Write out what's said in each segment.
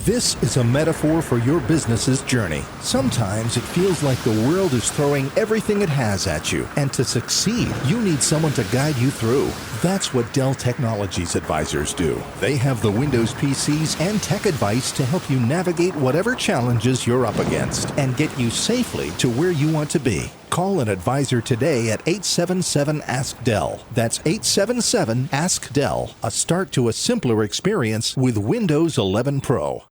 This is a metaphor for your business's journey. Sometimes it feels like the world is throwing everything it has at you, and to succeed, you need someone to guide you through. That's what Dell Technologies advisors do. They have the Windows PCs and tech advice to help you navigate whatever challenges you're up against and get you safely to where you want to be. Call an advisor today at 877-ASK-DELL. That's 877-ASK-DELL. A start to a simpler experience with Windows 11 Pro.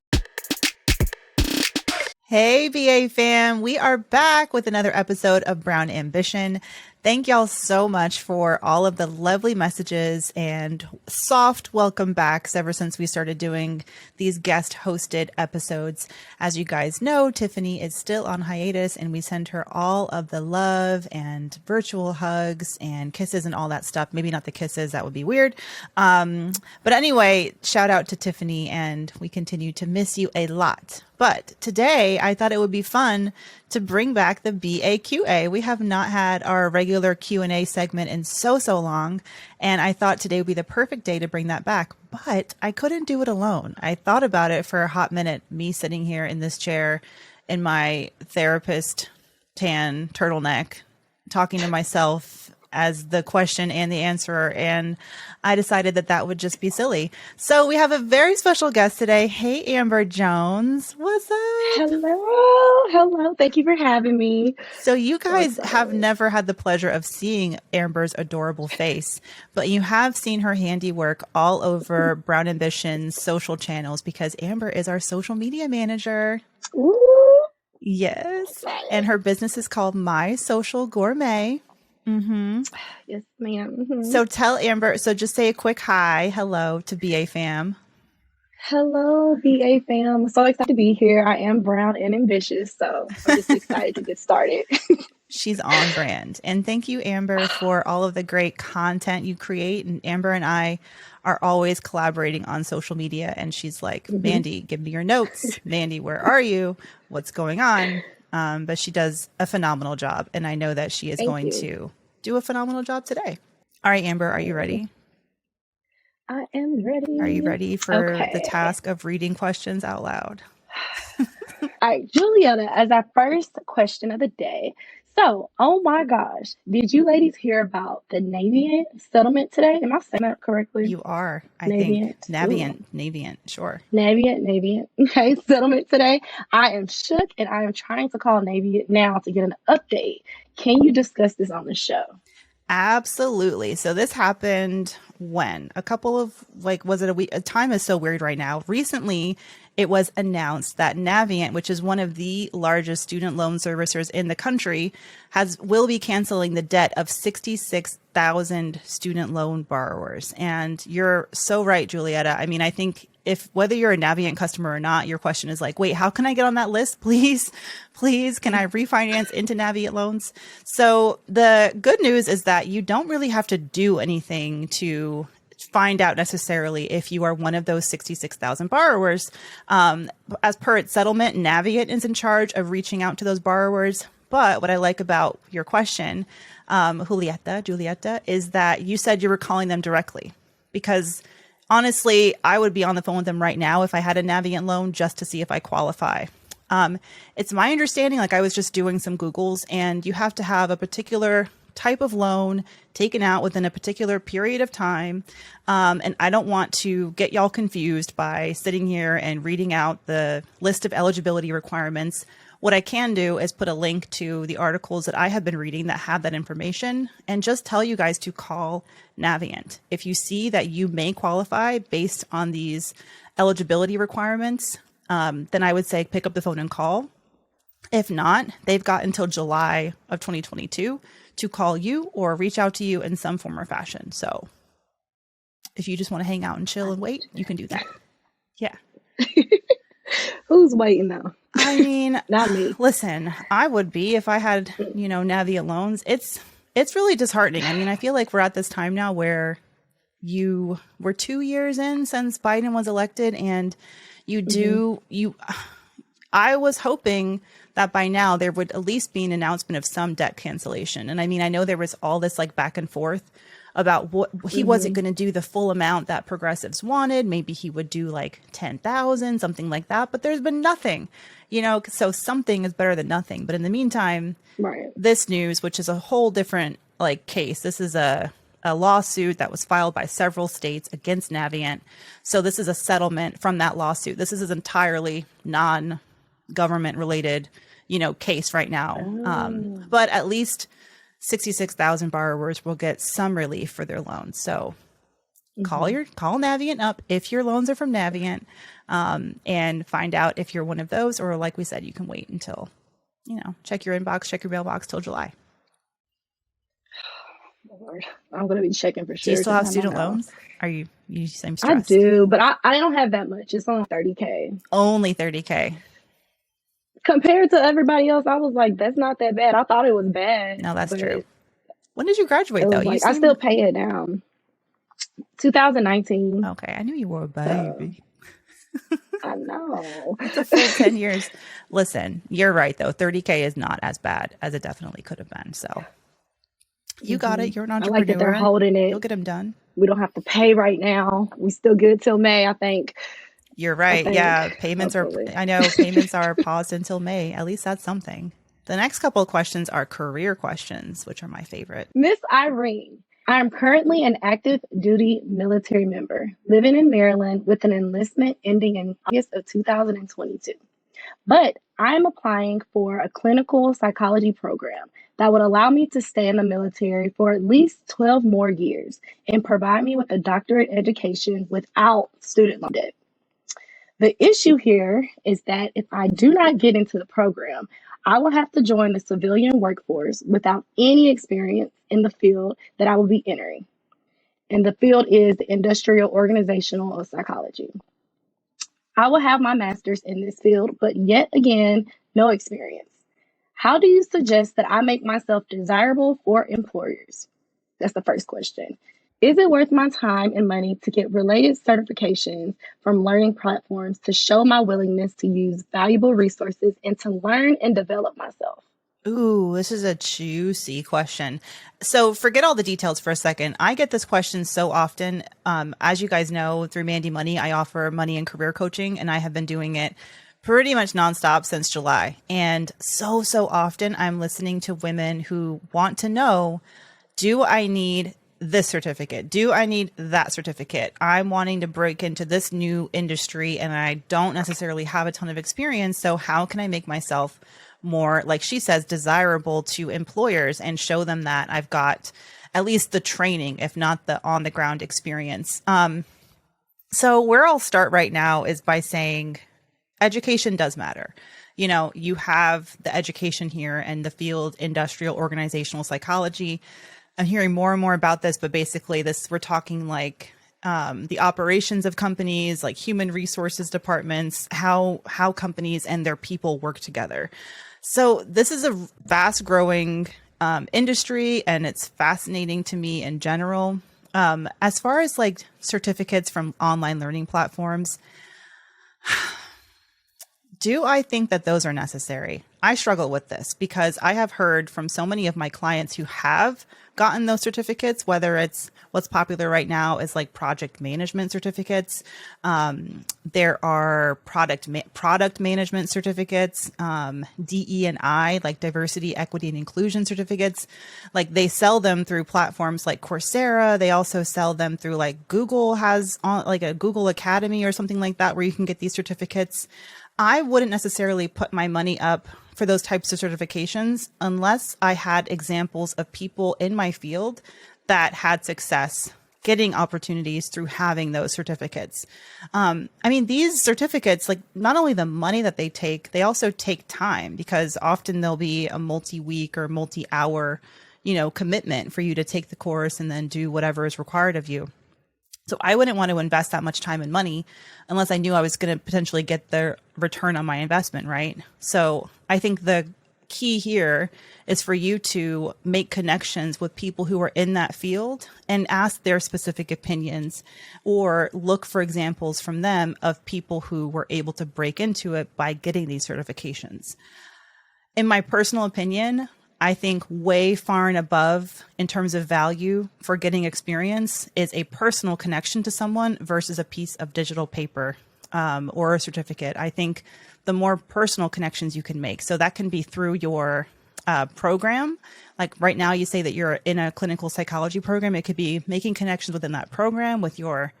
Hey, BA fam. We are back with another episode of Brown Ambition. Thank y'all so much for all of the lovely messages and soft welcome backs ever since we started doing these guest hosted episodes. As you guys know, Tiffany is still on hiatus and we send her all of the love and virtual hugs and kisses and all that stuff. Maybe not the kisses, that would be weird. But anyway, shout out to Tiffany and we continue to miss you a lot. But today I thought it would be fun to bring back the BAQA. We have not had our regular Q&A segment in so long. And I thought today would be the perfect day to bring that back. But I couldn't do it alone. I thought about it for a hot minute, me sitting here in this chair in my therapist tan turtleneck, talking to myself as the question and the answerer. And I decided that that would just be silly. So we have a very special guest today. Hey, Amber Jones. What's up? Hello. Thank you for having me. So you guys have never had the pleasure of seeing Amber's adorable face, but you have seen her handiwork all over Brown Ambition's social channels because Amber is our social media manager. Ooh. Yes. And her business is called My Social Gourmet. Mm-hmm. Yes, ma'am. Mm-hmm. So tell Amber, so just say a quick hello to BA fam. Hello, BA fam. So excited to be here. I am brown and ambitious, so I'm just excited to get started. She's on brand. And thank you, Amber, for all of the great content you create. And Amber and I are always collaborating on social media. And she's like, Mandy, give me your notes. Mandy, where are you? What's going on? But she does a phenomenal job. And I know that she is going to do a phenomenal job today. All right, Amber, are you ready? I am ready. Are you ready for the task of reading questions out loud? All right, Julietta, as our first question of the day. So, oh my gosh, did you ladies hear about the Navient settlement today? Am I saying that correctly? You are, I think. Navient, sure. Navient. Okay, settlement today. I am shook and I am trying to call Navient now to get an update. Can you discuss this on the show? Absolutely. So this happened when? A couple of, was it a week? Time is so weird right now. Recently, it was announced that Navient, which is one of the largest student loan servicers in the country, will be canceling the debt of 66,000 student loan borrowers. And you're so right, Julietta. I mean, I think whether you're a Navient customer or not, your question is like, wait, how can I get on that list? Please, can I refinance into Navient loans? So the good news is that you don't really have to do anything to find out necessarily if you are one of those 66,000 borrowers. As per its settlement, Navient is in charge of reaching out to those borrowers. But what I like about your question, Julietta, is that you said you were calling them directly because honestly, I would be on the phone with them right now if I had a Navient loan just to see if I qualify. It's my understanding, I was just doing some Googles, and you have to have a particular type of loan taken out within a particular period of time. And I don't want to get y'all confused by sitting here and reading out the list of eligibility requirements. What I can do is put a link to the articles that I have been reading that have that information and just tell you guys to call Navient. If you see that you may qualify based on these eligibility requirements, then I would say pick up the phone and call. If not, they've got until July of 2022 to call you or reach out to you in some form or fashion. So if you just want to hang out and chill and wait, you can do that. Yeah. Who's waiting though? I mean, not me. Listen, I would be if I had, Navient loans. It's really disheartening. I mean, I feel like we're at this time now where we're 2 years in since Biden was elected, and I was hoping that by now there would at least be an announcement of some debt cancellation. And I mean, I know there was all this back and forth about what he wasn't going to do the full amount that progressives wanted. Maybe he would do like 10,000, something like that. But there's been nothing, so something is better than nothing. But in the meantime, Right. this news, which is a whole different like case, this is a lawsuit that was filed by several states against Navient. So this is a settlement from that lawsuit. This is an entirely non-government related, case right now. But at least 66,000 borrowers will get some relief for their loans. So call Navient up if your loans are from Navient, and find out if you're one of those, or like we said, you can wait until, check your inbox, check your mailbox till July. Lord, I'm going to be checking for sure. Do you still have student loans? Are you seem stressed? I do, but I don't have that much. It's only $30K. Only $30K. Compared to everybody else, I was like, that's not that bad. I thought it was bad. No, that's true. When did you graduate, though? I still pay it down. 2019. Okay, I knew you were a baby. I know. It's a full 10 years. Listen, you're right, though. $30K is not as bad as it definitely could have been. So you got it. You're an entrepreneur. I like that they're holding it. You'll get them done. We don't have to pay right now. We still good till May, I think. You're right. Yeah, payments are paused until May. At least that's something. The next couple of questions are career questions, which are my favorite. Miss Irene, I am currently an active duty military member living in Maryland with an enlistment ending in August of 2022. But I'm applying for a clinical psychology program that would allow me to stay in the military for at least 12 more years and provide me with a doctorate education without student loan debt. The issue here is that if I do not get into the program, I will have to join the civilian workforce without any experience in the field that I will be entering. And the field is the industrial organizational psychology. I will have my master's in this field, but yet again, no experience. How do you suggest that I make myself desirable for employers? That's the first question. Is it worth my time and money to get related certifications from learning platforms to show my willingness to use valuable resources and to learn and develop myself? Ooh, this is a juicy question. So forget all the details for a second. I get this question so often. As you guys know, through Mandy Money, I offer money and career coaching, and I have been doing it pretty much nonstop since July. And so often I'm listening to women who want to know, do I need this certificate? Do I need that certificate? I'm wanting to break into this new industry and I don't necessarily have a ton of experience. So how can I make myself more, like she says, desirable to employers and show them that I've got at least the training, if not the on the ground experience? So where I'll start right now is by saying education does matter. You have the education here and the field industrial organizational psychology. I'm hearing more and more about this, but basically we're talking like the operations of companies, like human resources departments, how companies and their people work together. So this is a fast growing industry, and it's fascinating to me in general. As far as like certificates from online learning platforms, do I think that those are necessary? I struggle with this because I have heard from so many of my clients who have gotten those certificates, whether it's what's popular right now is like project management certificates. There are product management certificates, DE&I, like diversity, equity, and inclusion certificates. Like they sell them through platforms like Coursera. They also sell them through like Google has like a Google Academy or something like that where you can get these certificates. I wouldn't necessarily put my money up for those types of certifications unless I had examples of people in my field that had success getting opportunities through having those certificates. I mean, these certificates, like not only the money that they take, they also take time because often there'll be a multi-week or multi-hour, commitment for you to take the course and then do whatever is required of you. So I wouldn't want to invest that much time and money unless I knew I was going to potentially get the return on my investment, right? So I think the key here is for you to make connections with people who are in that field and ask their specific opinions or look for examples from them of people who were able to break into it by getting these certifications. In my personal opinion, I think way far and above in terms of value for getting experience is a personal connection to someone versus a piece of digital paper or a certificate. I think the more personal connections you can make, so that can be through your program. Like right now, you say that you're in a clinical psychology program. It could be making connections within that program with your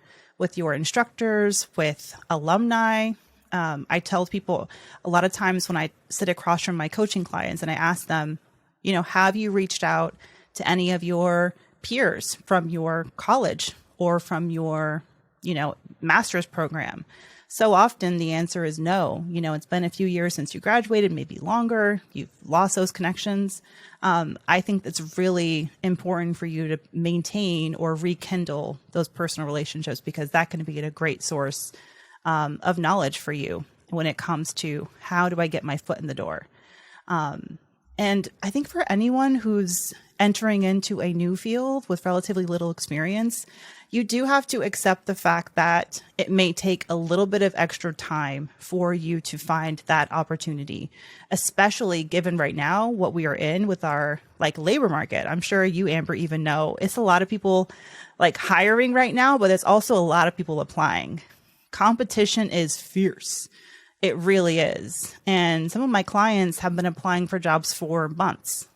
instructors, with alumni. I tell people a lot of times when I sit across from my coaching clients and I ask them, have you reached out to any of your peers from your college or from your, master's program? So often the answer is no. It's been a few years since you graduated, maybe longer. You've lost those connections. I think it's really important for you to maintain or rekindle those personal relationships, because that can be a great source of knowledge for you when it comes to how do I get my foot in the door. And I think for anyone who's entering into a new field with relatively little experience, you do have to accept the fact that it may take a little bit of extra time for you to find that opportunity, especially given right now what we are in with our labor market. I'm sure you, Amber, even know it's a lot of people hiring right now, but it's also a lot of people applying. Competition is fierce. It really is. And some of my clients have been applying for jobs for months,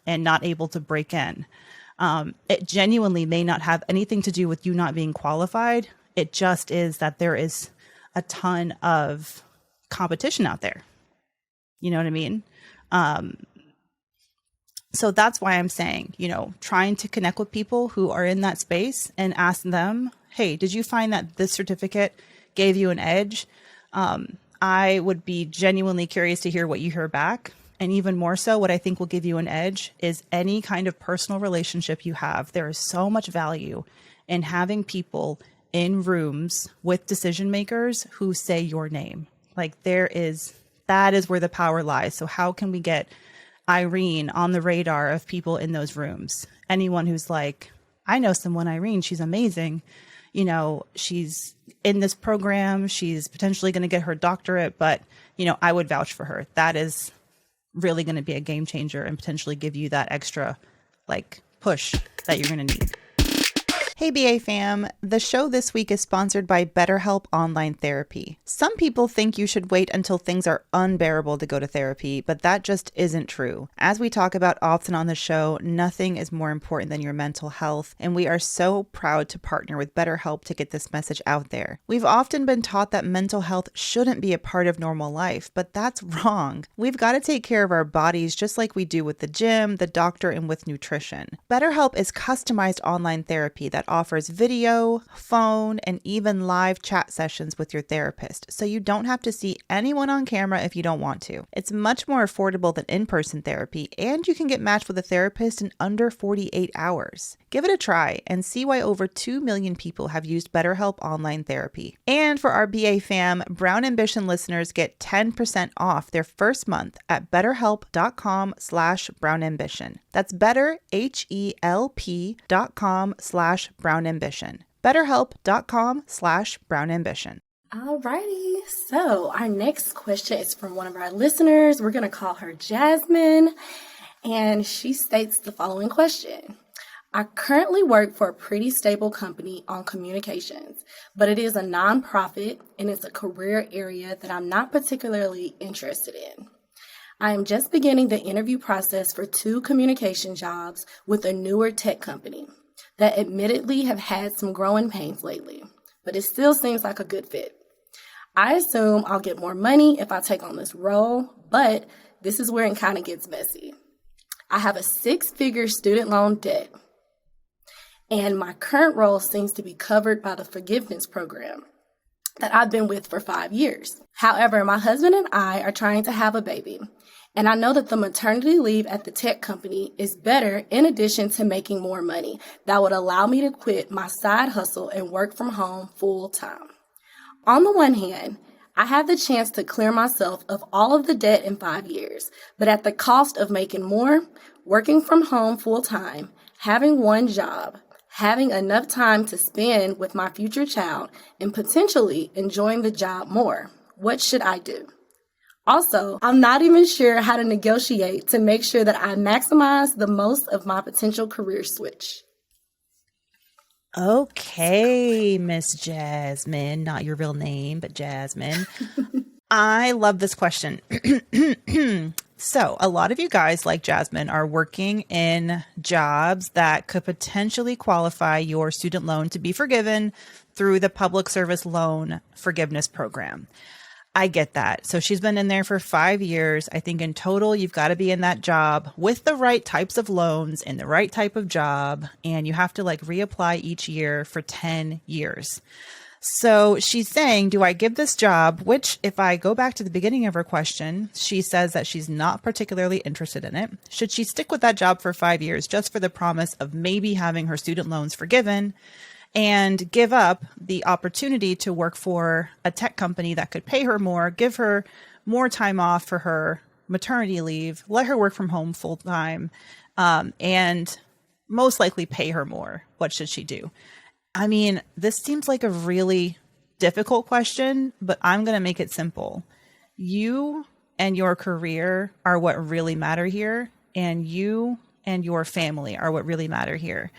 and not able to break in. It genuinely may not have anything to do with you not being qualified. It just is that there is a ton of competition out there. You know what I mean? So that's why I'm saying, trying to connect with people who are in that space and ask them, hey, did you find that this certificate gave you an edge? I would be genuinely curious to hear what you hear back. And even more so, what I think will give you an edge is any kind of personal relationship you have. There is so much value in having people in rooms with decision makers who say your name. That is where the power lies. So how can we get Irene on the radar of people in those rooms? Anyone who's I know someone, Irene, she's amazing. She's in this program. She's potentially going to get her doctorate, but, I would vouch for her. That is really going to be a game changer and potentially give you that extra push that you're going to need. Hey BA fam, the show this week is sponsored by BetterHelp Online Therapy. Some people think you should wait until things are unbearable to go to therapy, but that just isn't true. As we talk about often on the show, nothing is more important than your mental health, and we are so proud to partner with BetterHelp to get this message out there. We've often been taught that mental health shouldn't be a part of normal life, but that's wrong. We've got to take care of our bodies just like we do with the gym, the doctor, and with nutrition. BetterHelp is customized online therapy that offers video, phone, and even live chat sessions with your therapist, so you don't have to see anyone on camera if you don't want to. It's much more affordable than in-person therapy, and you can get matched with a therapist in under 48 hours. Give it a try and see why over 2 million people have used BetterHelp Online Therapy. And for our BA fam, Brown Ambition listeners get 10% off their first month at betterhelp.com/brownambition. That's betterhelp.com/brownambition. betterhelp.com/brownambition. Alrighty, so our next question is from one of our listeners. We're going to call her Jasmine, and she states the following question. I currently work for a pretty stable company on communications, but it is a nonprofit and it's a career area that I'm not particularly interested in. I am just beginning the interview process for 2 communication jobs with a newer tech company that admittedly have had some growing pains lately, but it still seems like a good fit. I assume I'll get more money if I take on this role, but this is where it kind of gets messy. I have a 6-figure student loan debt, and my current role seems to be covered by the forgiveness program that I've been with for 5 years. However, my husband and I are trying to have a baby, and I know that the maternity leave at the tech company is better in addition to making more money that would allow me to quit my side hustle and work from home full time. On the one hand, I have the chance to clear myself of all of the debt in 5 years, but at the cost of making more, working from home full time, having one job, having enough time to spend with my future child, and potentially enjoying the job more. What should I do? Also, I'm not even sure how to negotiate to make sure that I maximize the most of my potential career switch. Okay, Miss Jasmine, not your real name, but Jasmine. I love this question. So, a lot of you guys, like Jasmine, are working in jobs that could potentially qualify your student loan to be forgiven through the Public Service Loan Forgiveness Program. I get that. So she's been in there for 5 years. I think in total, you've got to be in that job with the right types of loans in the right type of job. And you have to like reapply each year for 10 years. So she's saying, do I give this job, which if I go back to the beginning of her question, she says that she's not particularly interested in it. Should she stick with that job for 5 years just for the promise of maybe having her student loans forgiven? And give up the opportunity to work for a tech company that could pay her more, give her more time off for her maternity leave, let her work from home full time, and most likely pay her more. What should she do? I mean, this seems like a really difficult question, but I'm going to make it simple. You and your career are what really matter here, and you and your family are what really matter here.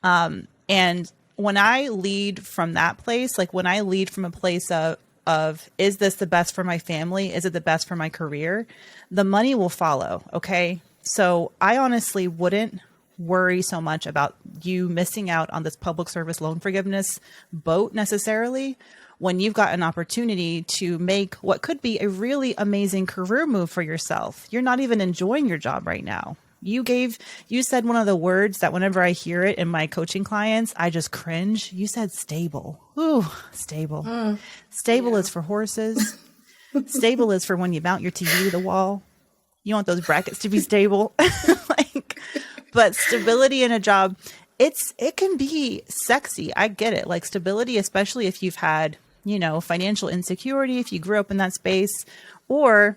And when I lead from that place, like when I lead from a place of is this the best for my family? Is it the best for my career? The money will follow. Okay. So I honestly wouldn't worry so much about you missing out on this public service loan forgiveness boat necessarily when you've got an opportunity to make what could be a really amazing career move for yourself. You're not even enjoying your job right now. You said one of the words that whenever I hear it in my coaching clients, I just cringe. You said stable. Ooh, stable. Stable is for horses. Stable is for when you mount your TV to the wall. You want those brackets to be stable. But stability in a job, it can be sexy. I get it. Like stability, especially if you've had, financial insecurity, if you grew up in that space, or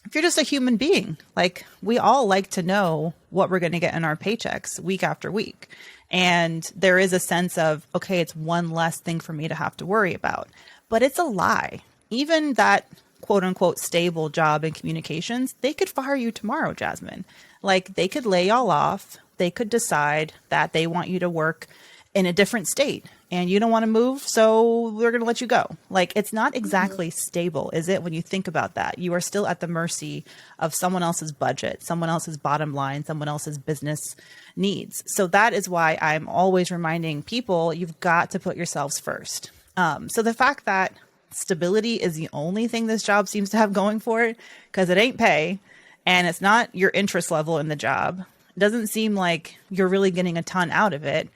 if you're just a human being. Like we all like to know what we're going to get in our paychecks week after week. And there is a sense of, okay, it's one less thing for me to have to worry about. But it's a lie. Even that quote unquote stable job in communications, they could fire you tomorrow, Jasmine. Like they could lay y'all off. They could decide that they want you to work in a different state and you don't want to move, so we're going to let you go. Like it's not exactly stable, is it? When you think about that, you are still at the mercy of someone else's budget, someone else's bottom line, someone else's business needs. So that is why I'm always reminding people, you've got to put yourselves first. So the fact that stability is the only thing this job seems to have going for it, because it ain't pay and it's not your interest level in the job, it doesn't seem like you're really getting a ton out of it.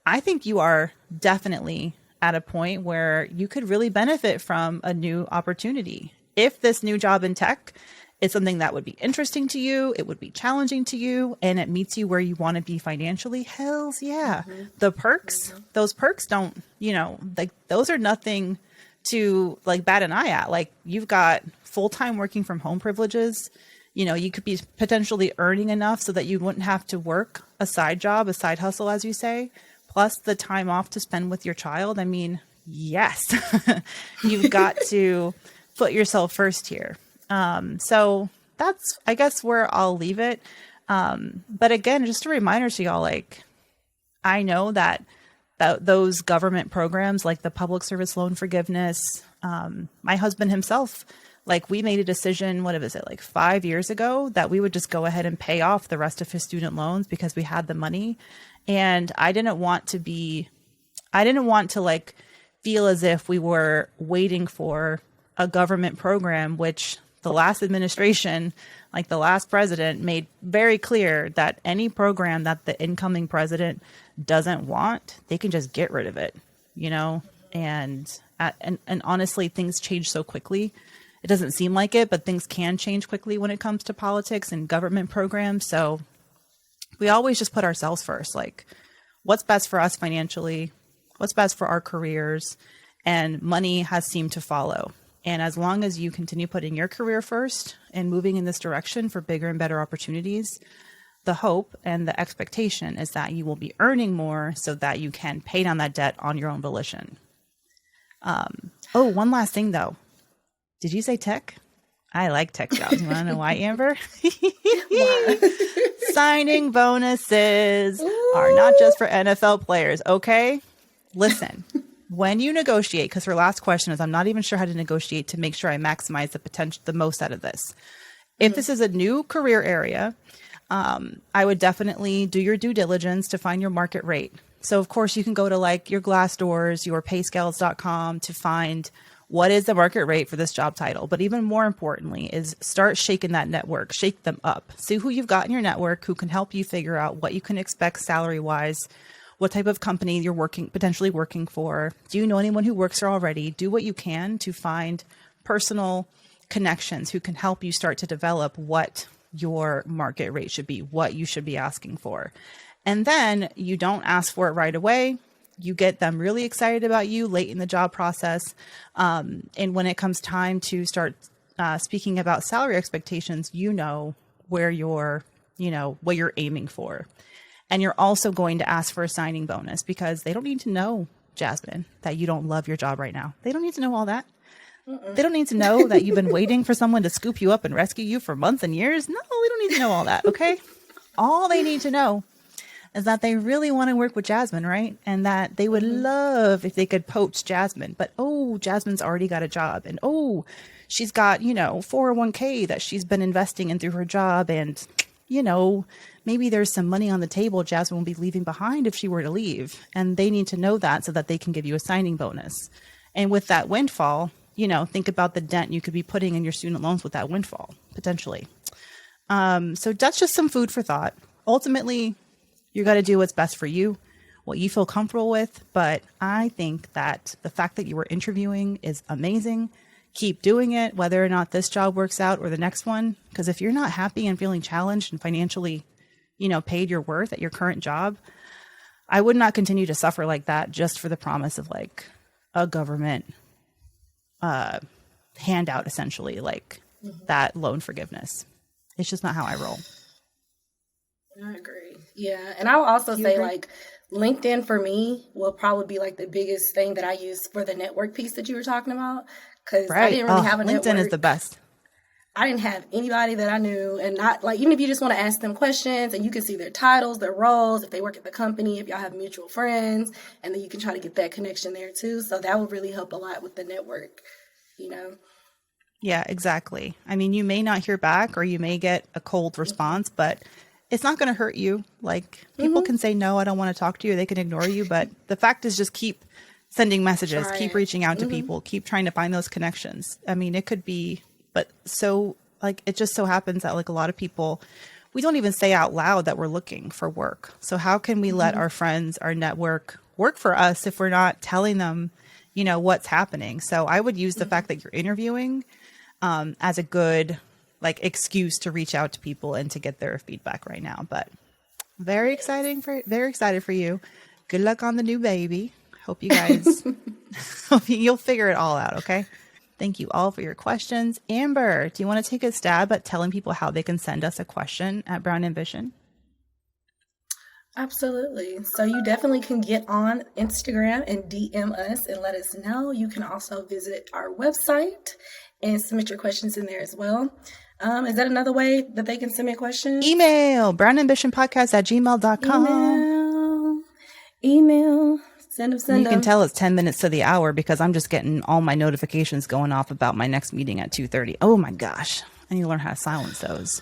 I think you are definitely at a point where you could really benefit from a new opportunity. If this new job in tech is something that would be interesting to you, it would be challenging to you, and it meets you where you want to be financially, hells yeah. The perks, those perks don't, like those are nothing to like bat an eye at. Like you've got full-time working from home privileges. You could be potentially earning enough so that you wouldn't have to work a side job, a side hustle, as you say, plus the time off to spend with your child. I mean, yes, you've got to put yourself first here. So that's, I guess, where I'll leave it. But again, just a reminder to y'all, like, I know that those government programs like the public service loan forgiveness, my husband himself, like we made a decision, what was it, like 5 years ago, that we would just go ahead and pay off the rest of his student loans because we had the money. And I didn't want to like feel as if we were waiting for a government program, which the last administration, like the last president, made very clear that any program that the incoming president doesn't want, they can just get rid of it, and honestly, things change so quickly. It doesn't seem like it, but things can change quickly when it comes to politics and government programs. So we always just put ourselves first, like what's best for us financially, what's best for our careers, and money has seemed to follow. And as long as you continue putting your career first and moving in this direction for bigger and better opportunities, the hope and the expectation is that you will be earning more so that you can pay down that debt on your own volition. One last thing though. Did you say tech? I like tech jobs. You want to know why, Amber? Why? Signing bonuses are not just for NFL players, okay? Listen, when you negotiate, because her last question is, I'm not even sure how to negotiate to make sure I maximize the potential, the most out of this. If this is a new career area, I would definitely do your due diligence to find your market rate. So, of course, you can go to like your Glassdoors, your payscales.com to find what is the market rate for this job title. But even more importantly is start shaking that network, shake them up. See who you've got in your network who can help you figure out what you can expect salary-wise, what type of company you're potentially working for. Do you know anyone who works there already? Do what you can to find personal connections who can help you start to develop what your market rate should be, what you should be asking for. And then you don't ask for it right away. You get them really excited about you late in the job process. And when it comes time to start speaking about salary expectations, you know where you're, what you're aiming for. And you're also going to ask for a signing bonus because they don't need to know, Jasmine, that you don't love your job right now. They don't need to know all that. They don't need to know that you've been waiting for someone to scoop you up and rescue you for months and years. No, they don't need to know all that. Okay. All they need to know is that they really want to work with Jasmine, right? And that they would love if they could poach Jasmine, but Jasmine's already got a job, and she's got, 401k that she's been investing in through her job, and maybe there's some money on the table Jasmine will be leaving behind if she were to leave, and they need to know that so that they can give you a signing bonus. And with that windfall, think about the dent you could be putting in your student loans with that windfall potentially. So that's just some food for thought. Ultimately, you got to do what's best for you, what you feel comfortable with. But I think that the fact that you were interviewing is amazing. Keep doing it, whether or not this job works out or the next one. Because if you're not happy and feeling challenged and financially, paid your worth at your current job, I would not continue to suffer like that just for the promise of like a government handout, essentially, like that loan forgiveness. It's just not how I roll. I agree. Yeah. And I'll also say like LinkedIn for me will probably be like the biggest thing that I use for the network piece that you were talking about. Because I didn't really have a network. LinkedIn is the best. I didn't have anybody that I knew, and not like, even if you just want to ask them questions and you can see their titles, their roles, if they work at the company, if y'all have mutual friends, and then you can try to get that connection there too. So that would really help a lot with the network, Yeah, exactly. I mean, you may not hear back or you may get a cold response, but it's not going to hurt you. Like people can say, no, I don't want to talk to you. They can ignore you. But the fact is just keep sending messages, keep reaching out to people, keep trying to find those connections. I mean, it could be, but so like, it just so happens that like a lot of people, we don't even say out loud that we're looking for work. So how can we let our friends, our network work for us if we're not telling them, what's happening? So I would use the fact that you're interviewing as a good like excuse to reach out to people and to get their feedback right now. But very excited for you. Good luck on the new baby. Hope you guys, you'll figure it all out. Okay. Thank you all for your questions. Amber, do you want to take a stab at telling people how they can send us a question at Brown Ambition? Absolutely. So you definitely can get on Instagram and DM us and let us know. You can also visit our website and submit your questions in there as well. Is that another way that they can submit questions? Email, brownambitionpodcast@gmail.com. Email. Send them. You can tell it's 10 minutes to the hour because I'm just getting all my notifications going off about my next meeting at 2:30. Oh my gosh. I need to learn how to silence those.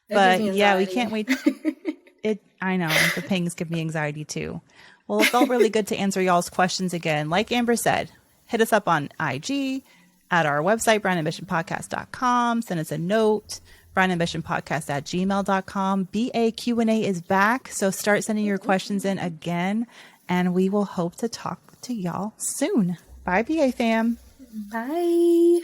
But yeah, we can't wait. I know the pings give me anxiety too. Well, it felt really good to answer y'all's questions again. Like Amber said, hit us up on IG, at our website, brownambitionpodcast.com. Send us a note, brownambitionpodcast@gmail.com. BAQ&A is back, so start sending your questions in again, and we will hope to talk to y'all soon. Bye, BA fam. Bye.